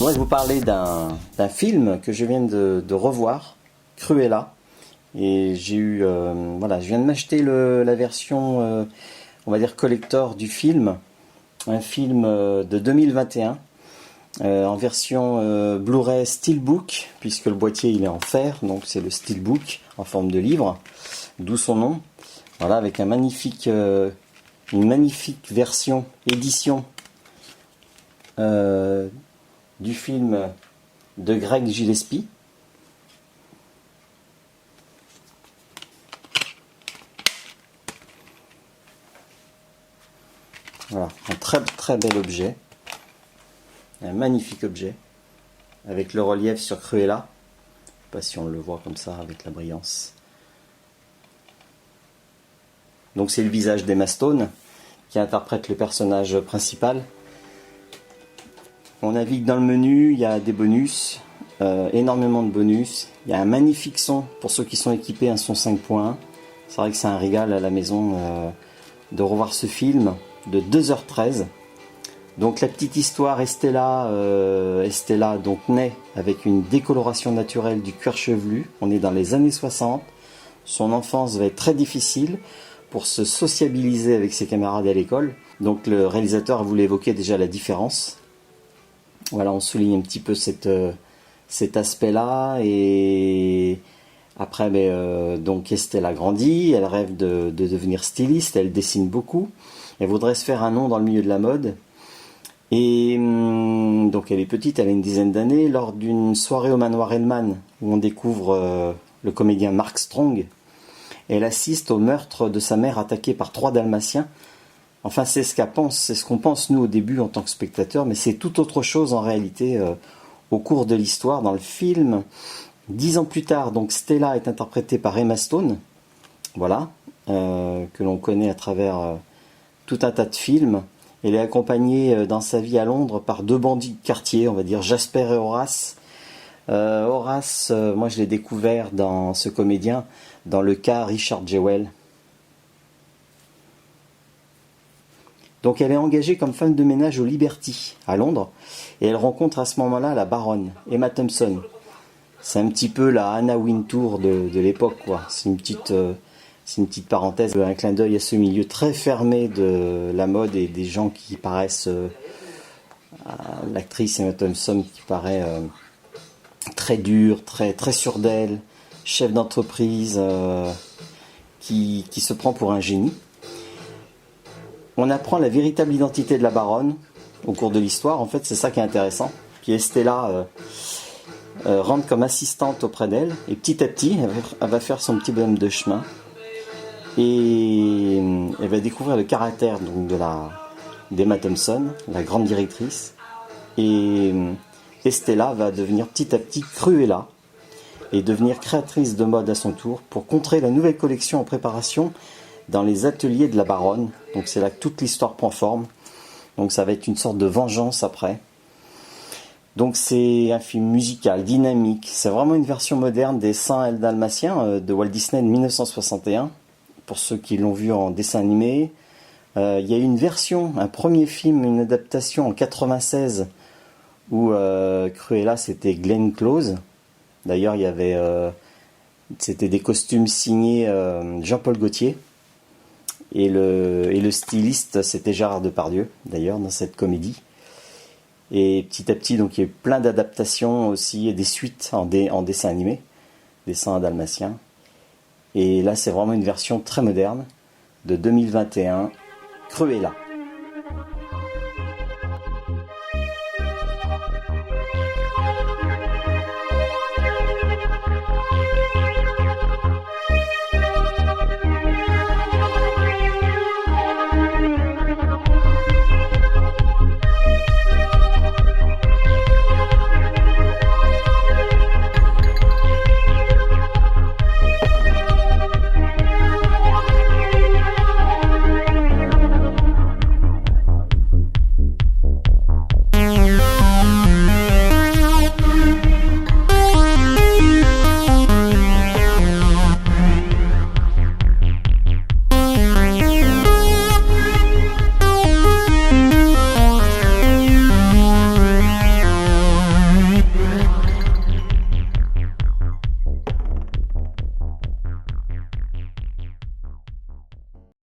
Moi, je vais vous parler d'un film que je viens de revoir, Cruella. Et j'ai eu, voilà, je viens de m'acheter la version, on va dire collector du film, un film de 2021, en version Blu-ray Steelbook, puisque le boîtier il est en fer, donc c'est le Steelbook en forme de livre, d'où son nom. Voilà, avec une magnifique version édition du film de Greg Gillespie. Voilà, un très très bel objet, un magnifique objet, avec le relief sur Cruella. Je sais pas si on le voit comme ça avec la brillance. Donc c'est le visage d'Emma Stone qui interprète le personnage principal. On navigue dans le menu, il y a des bonus, énormément de bonus. Il y a un magnifique son pour ceux qui sont équipés, un son 5.1. C'est vrai que c'est un régal à la maison de revoir ce film de 2h13. Donc la petite histoire, Estella donc naît avec une décoloration naturelle du cuir chevelu. On est dans les années 60. Son enfance va être très difficile pour se sociabiliser avec ses camarades à l'école. Donc le réalisateur a voulu évoquer déjà la différence. Voilà, on souligne un petit peu cet aspect-là. Et après, donc Estella grandit, elle rêve de devenir styliste, elle dessine beaucoup. Elle voudrait se faire un nom dans le milieu de la mode. Et donc elle est petite, elle a une dizaine d'années. Lors d'une soirée au manoir Hellman, où on découvre le comédien Mark Strong, elle assiste au meurtre de sa mère attaquée par 3 dalmatiens. Enfin, c'est ce qu'on pense nous au début en tant que spectateur, mais c'est tout autre chose en réalité au cours de l'histoire. Dans le film, 10 ans plus tard, donc Stella est interprétée par Emma Stone, voilà, que l'on connaît à travers tout un tas de films. Elle est accompagnée dans sa vie à Londres par 2 bandits de quartier, on va dire Jasper et Horace. Horace, moi je l'ai découvert dans ce comédien, dans le cas Richard Jewell. Donc elle est engagée comme femme de ménage au Liberty, à Londres, et elle rencontre à ce moment-là la baronne, Emma Thompson. C'est un petit peu la Anna Wintour de l'époque, quoi. C'est une petite parenthèse, un clin d'œil à ce milieu très fermé de la mode et des gens qui paraissent... l'actrice Emma Thompson qui paraît très dure, très, très sûre d'elle, chef d'entreprise, qui se prend pour un génie. On apprend la véritable identité de la baronne au cours de l'histoire. En fait, c'est ça qui est intéressant. Puis Estella rentre comme assistante auprès d'elle. Et petit à petit, elle va faire son petit bonhomme de chemin. Et elle va découvrir le caractère donc, d'Emma Thompson, la grande directrice. Et Estella va devenir petit à petit Cruella et devenir créatrice de mode à son tour pour contrer la nouvelle collection en préparation dans les ateliers de la baronne. Donc c'est là que toute l'histoire prend forme. Donc ça va être une sorte de vengeance après. Donc c'est un film musical, dynamique. C'est vraiment une version moderne des 101 Dalmatiens de Walt Disney de 1961. Pour ceux qui l'ont vu en dessin animé. Il y a une version, un premier film, une adaptation en 96 où Cruella c'était Glenn Close. D'ailleurs il y avait c'était des costumes signés Jean-Paul Gaultier. Et le styliste, c'était Gérard Depardieu, d'ailleurs, dans cette comédie. Et petit à petit, donc, il y a eu plein d'adaptations aussi, et des suites en dessin animé, des 101 Dalmatiens. Et là, c'est vraiment une version très moderne, de 2021, Cruella.